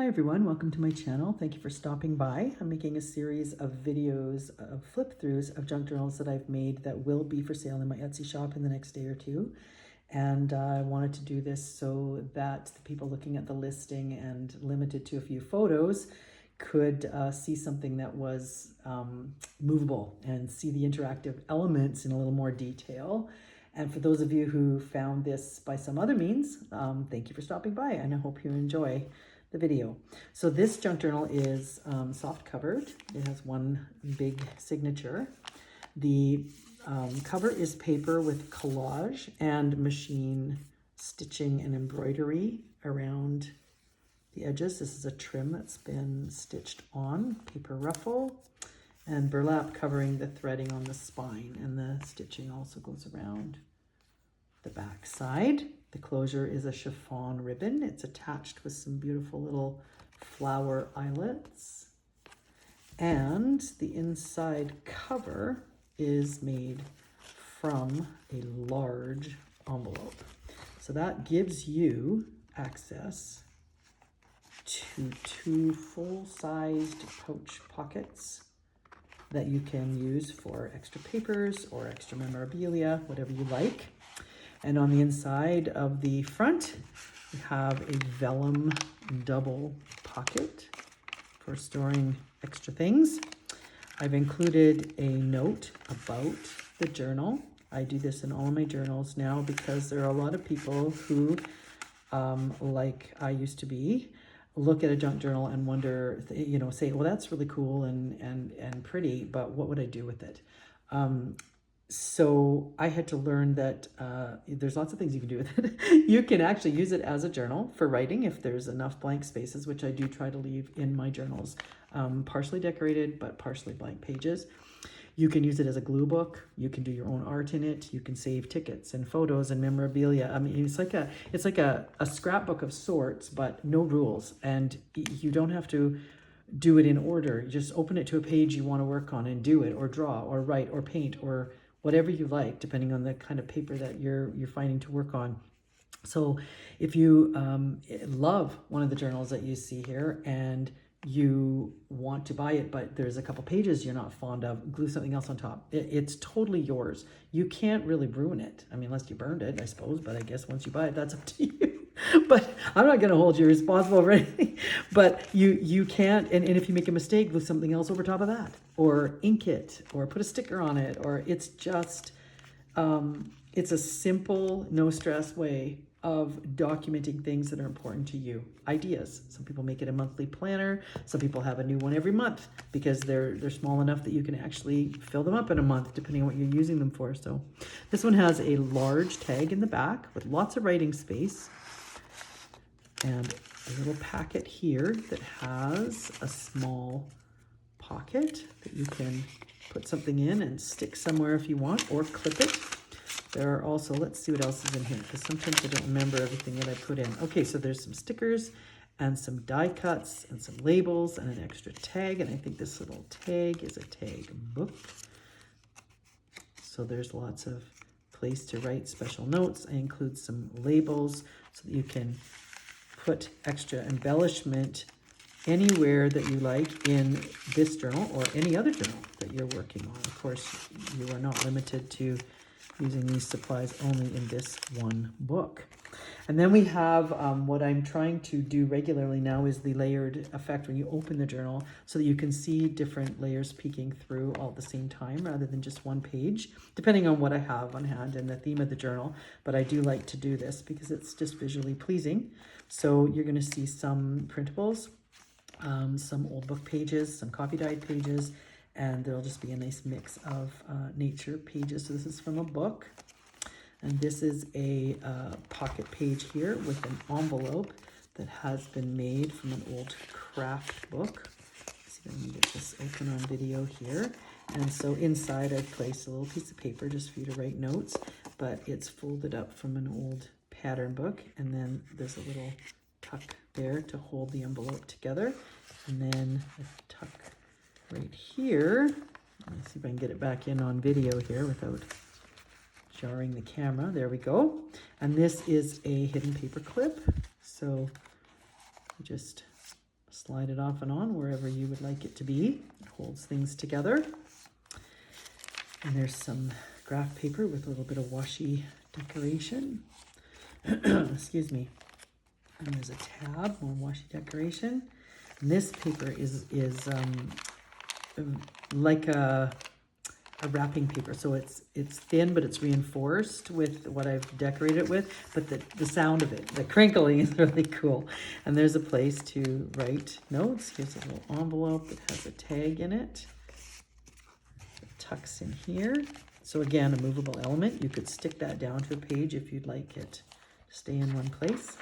Hi everyone, welcome to my channel. Thank you for stopping by. I'm making a series of videos of flip-throughs of junk journals that I've made that will be for sale in my Etsy shop in the next day or two. And I wanted to do this so that the people looking at the listing and limited to a few photos could see something that was movable and see the interactive elements in a little more detail. And for those of you who found this by some other means, thank you for stopping by, and I hope you enjoy the video. So this junk journal is soft covered. It has one big signature. The cover is paper with collage and machine stitching and embroidery around the edges. This is a trim that's been stitched on, paper ruffle, and burlap covering the threading on the spine, and the stitching also goes around the back side. The closure is a chiffon ribbon. It's attached with some beautiful little flower eyelets. And the inside cover is made from a large envelope. So that gives you access to two full-sized pouch pockets that you can use for extra papers or extra memorabilia, whatever you like. And on the inside of the front, we have a vellum double pocket for storing extra things. I've included a note about the journal. I do this in all my journals now because there are a lot of people who, like I used to be, look at a junk journal and wonder, say, well, that's really cool and pretty, but what would I do with it? So I had to learn that there's lots of things you can do with it. You can actually use it as a journal for writing if there's enough blank spaces, which I do try to leave in my journals, partially decorated, but partially blank pages. You can use it as a glue book. You can do your own art in it. You can save tickets and photos and memorabilia. I mean, it's like a scrapbook of sorts, but no rules. And you don't have to do it in order. You just open it to a page you want to work on and do it, or draw, or write, or paint, or whatever you like, depending on the kind of paper that you're finding to work on. So if you love one of the journals that you see here and you want to buy it, but there's a couple pages you're not fond of, glue something else on top. It's totally yours. You can't really ruin it. I mean, unless you burned it, I suppose, but I guess once you buy it, that's up to you. But I'm not going to hold you responsible for anything. But you can't, and if you make a mistake, glue something else over top of that, or ink it, or put a sticker on it, or it's just, it's a simple, no stress way of documenting things that are important to you. Ideas. Some people make it a monthly planner. Some people have a new one every month because they're small enough that you can actually fill them up in a month depending on what you're using them for. So this one has a large tag in the back with lots of writing space, and a little packet here that has a small pocket that you can put something in and stick somewhere if you want, or clip it. There are also, let's see what else is in here, because sometimes I don't remember everything that I put in. Okay, so there's some stickers and some die cuts and some labels and an extra tag, and I think this little tag is a tag book. So there's lots of place to write special notes. I include some labels so that you can put extra embellishment anywhere that you like in this journal or any other journal that you're working on. Of course, you are not limited to using these supplies only in this one book. And then we have what I'm trying to do regularly now is the layered effect when you open the journal, so that you can see different layers peeking through all at the same time rather than just one page, depending on what I have on hand and the theme of the journal. But I do like to do this because it's just visually pleasing. So you're going to see some printables, some old book pages, some copy dyed pages, and there'll just be a nice mix of nature pages. So this is from a book, and this is a pocket page here with an envelope that has been made from an old craft book. Let's see if I can get this open on video here. And so inside I've placed a little piece of paper just for you to write notes, but it's folded up from an old pattern book, and then there's a little tuck there to hold the envelope together, and then a tuck right here. Let me see if I can get it back in on video here without jarring the camera. There we go. And this is a hidden paper clip. So you just slide it off and on wherever you would like it to be. It holds things together. And there's some graph paper with a little bit of washi decoration. Excuse me. And there's a tab, more washi decoration. And this paper is like a wrapping paper. So it's thin, but it's reinforced with what I've decorated it with. But the sound of it, the crinkling is really cool. And there's a place to write notes. Here's a little envelope that has a tag in it. It tucks in here. So again, a movable element. You could stick that down to a page if you'd like it to stay in one place.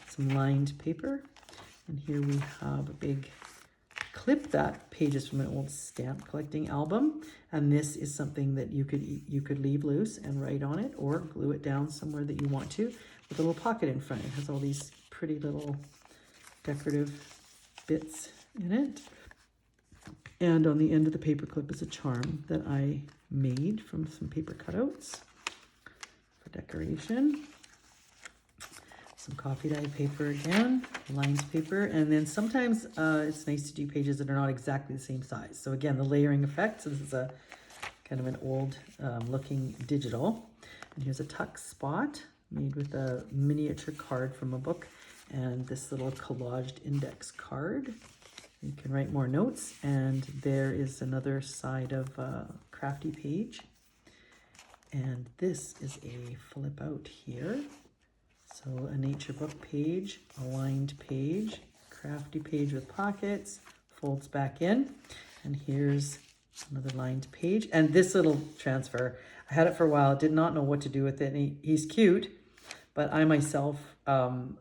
Some lined paper. And here we have a big clip that pages from an old stamp collecting album, and this is something that you could leave loose and write on it, or glue it down somewhere that you want to, with a little pocket in front. It has all these pretty little decorative bits in it, and on the end of the paper clip is a charm that I made from some paper cutouts for decoration. Some coffee dye paper again, lined paper, and then sometimes it's nice to do pages that are not exactly the same size. So again, the layering effect. So this is a kind of an old looking digital. And here's a tuck spot made with a miniature card from a book and this little collaged index card. You can write more notes, and there is another side of a crafty page. And this is a flip out here. So a nature book page, a lined page, crafty page with pockets, folds back in. And here's another lined page. And this little transfer, I had it for a while, did not know what to do with it. And he's cute, but I myself, I'm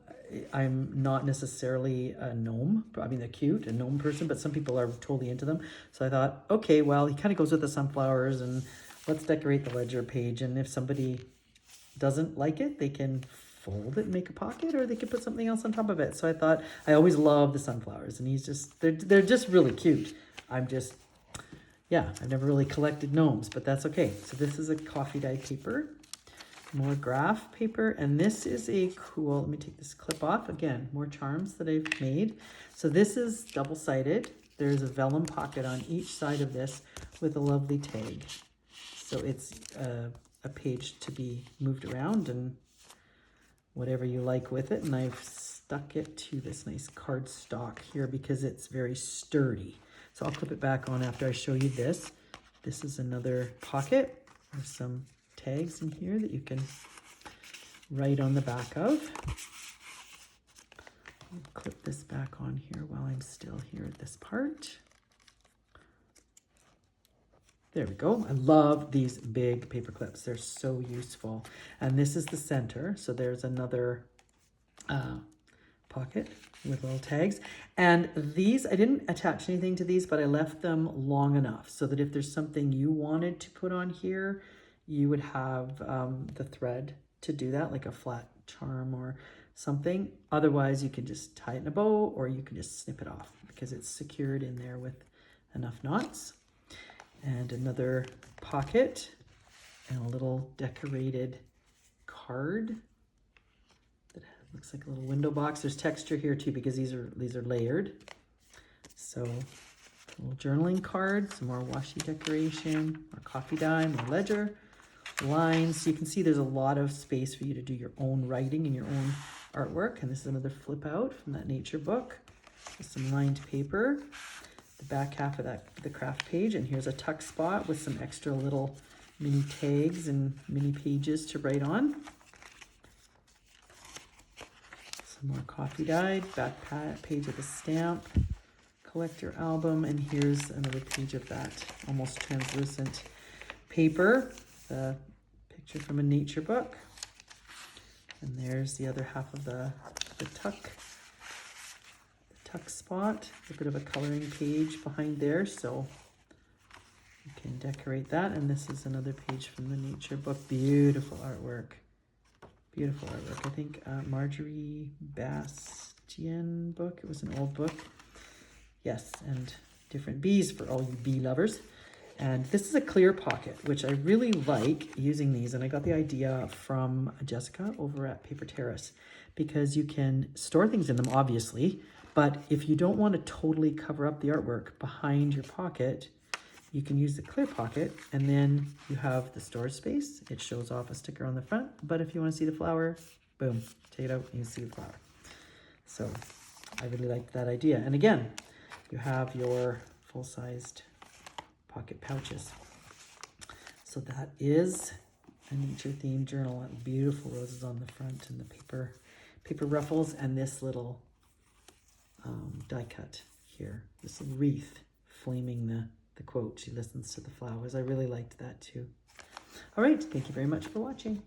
not necessarily a gnome. I mean, they're cute, a gnome person, but some people are totally into them. So I thought, okay, well, he kind of goes with the sunflowers, and let's decorate the ledger page. And if somebody doesn't like it, they can fold it and make a pocket, or they could put something else on top of it. So I thought, I always love the sunflowers, and they're just really cute. Yeah, I've never really collected gnomes, but that's okay. So this is a coffee dye paper, more graph paper, and this is a cool, let me take this clip off. Again, more charms that I've made. So this is double-sided. There's a vellum pocket on each side of this with a lovely tag. So it's a page to be moved around and whatever you like with it. And I've stuck it to this nice cardstock here because it's very sturdy. So I'll clip it back on after I show you this. This is another pocket. There's some tags in here that you can write on the back of. I'll clip this back on here while I'm still here at this part. There we go. I love these big paper clips. They're so useful. And this is the center. So there's another pocket with little tags. And these, I didn't attach anything to these, but I left them long enough so that if there's something you wanted to put on here, you would have the thread to do that, like a flat charm or something. Otherwise, you can just tie it in a bow, or you can just snip it off because it's secured in there with enough knots. And another pocket and a little decorated card that looks like a little window box. There's texture here too because these are layered. So a little journaling card, some more washi decoration, more coffee dye, more ledger, lines. So you can see there's a lot of space for you to do your own writing and your own artwork. And this is another flip out from that nature book with some lined paper. The back half of the craft page, and here's a tuck spot with some extra little mini tags and mini pages to write on. Some more coffee dyed, back page of the stamp collector album, and here's another page of that almost translucent paper, the picture from a nature book. And there's the other half of the tuck spot, a bit of a coloring page behind there, so you can decorate that. And this is another page from the nature book. Beautiful artwork. Beautiful artwork. I think Marjorie Bastian book. It was an old book. Yes, and different bees for all you bee lovers. And this is a clear pocket, which I really like using these. And I got the idea from Jessica over at Paper Terrace because you can store things in them, obviously. But if you don't want to totally cover up the artwork behind your pocket, you can use the clear pocket, and then you have the storage space. It shows off a sticker on the front, but if you want to see the flower, boom, take it out and you see the flower. So I really liked that idea. And again, you have your full-sized pocket pouches. So that is a nature-themed journal. Beautiful roses on the front and the paper ruffles, and this little die cut here, this wreath flaming the quote. She listens to the flowers. I really liked that too. All right, thank you very much for watching.